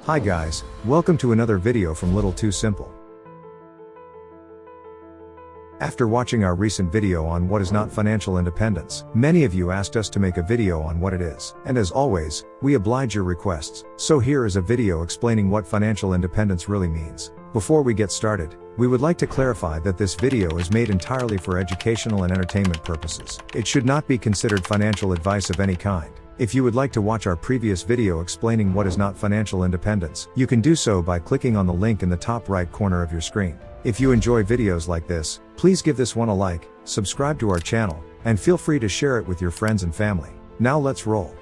Hi guys, welcome to another video from Little Too Simple. After watching our recent video on what is not financial independence, many of you asked us to make a video on what it is. And as always, we oblige your requests. So here is a video explaining what financial independence really means. Before we get started, we would like to clarify that this video is made entirely for educational and entertainment purposes. It should not be considered financial advice of any kind. If you would like to watch our previous video explaining what is not financial independence, you can do so by clicking on the link in the top right corner of your screen. If you enjoy videos like this, please give this one a like, subscribe to our channel, and feel free to share it with your friends and family. Now let's roll.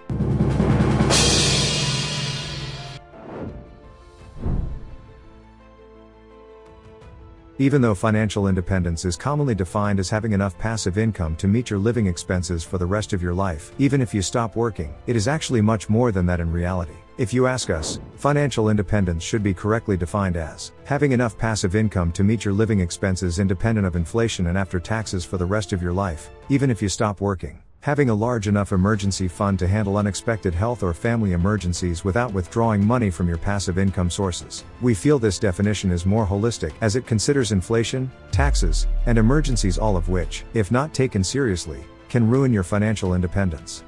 Even though financial independence is commonly defined as having enough passive income to meet your living expenses for the rest of your life, even if you stop working, it is actually much more than that in reality. If you ask us, financial independence should be correctly defined as having enough passive income to meet your living expenses independent of inflation and after taxes for the rest of your life, even if you stop working. Having a large enough emergency fund to handle unexpected health or family emergencies without withdrawing money from your passive income sources. We feel this definition is more holistic as it considers inflation, taxes, and emergencies, all of which, if not taken seriously, can ruin your financial independence.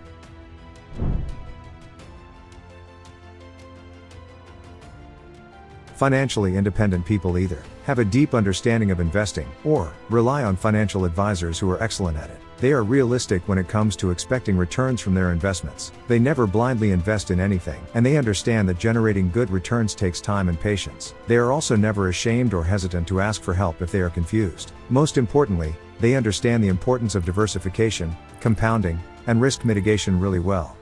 Financially independent people either have a deep understanding of investing or rely on financial advisors who are excellent at it. They are realistic when it comes to expecting returns from their investments. They never blindly invest in anything, and they understand that generating good returns takes time and patience. They are also never ashamed or hesitant to ask for help if they are confused. Most importantly, they understand the importance of diversification, compounding, and risk mitigation really well.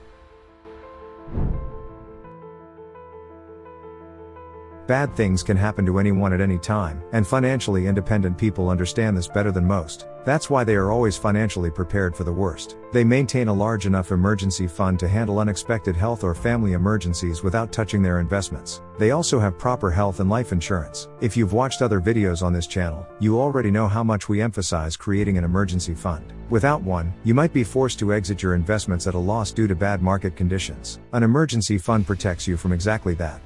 Bad things can happen to anyone at any time, and financially independent people understand this better than most. That's why they are always financially prepared for the worst. They maintain a large enough emergency fund to handle unexpected health or family emergencies without touching their investments. They also have proper health and life insurance. If you've watched other videos on this channel, you already know how much we emphasize creating an emergency fund. Without one, you might be forced to exit your investments at a loss due to bad market conditions. An emergency fund protects you from exactly that.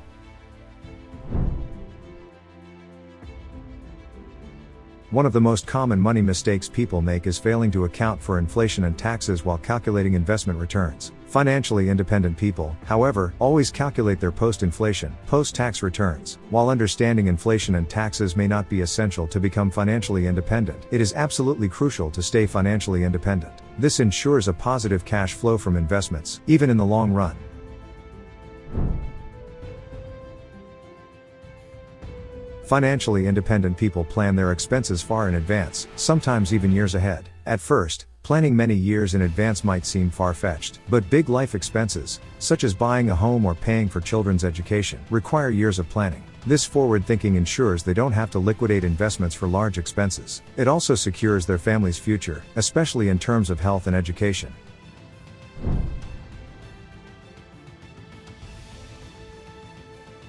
One of the most common money mistakes people make is failing to account for inflation and taxes while calculating investment returns. Financially independent people, however, always calculate their post-inflation, post-tax returns. While understanding inflation and taxes may not be essential to become financially independent, it is absolutely crucial to stay financially independent. This ensures a positive cash flow from investments, even in the long run. Financially independent people plan their expenses far in advance, sometimes even years ahead. At first, planning many years in advance might seem far-fetched, but big life expenses, such as buying a home or paying for children's education, require years of planning. This forward thinking ensures they don't have to liquidate investments for large expenses. It also secures their family's future, especially in terms of health and education.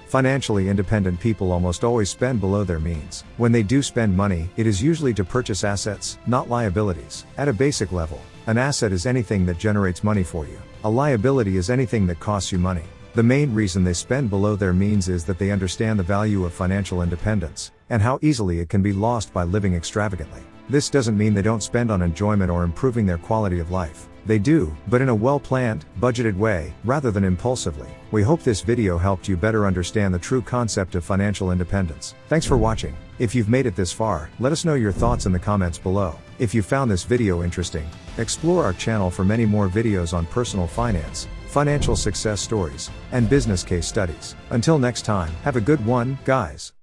Financially independent people almost always spend below their means. When they do spend money, it is usually to purchase assets, not liabilities. At a basic level, an asset is anything that generates money for you. A liability is anything that costs you money. The main reason they spend below their means is that they understand the value of financial independence, and how easily it can be lost by living extravagantly. This doesn't mean they don't spend on enjoyment or improving their quality of life. They do, but in a well-planned, budgeted way, rather than impulsively. We hope this video helped you better understand the true concept of financial independence. Thanks for watching. If you've made it this far, let us know your thoughts in the comments below. If you found this video interesting, explore our channel for many more videos on personal finance, financial success stories, and business case studies. Until next time, have a good one, guys.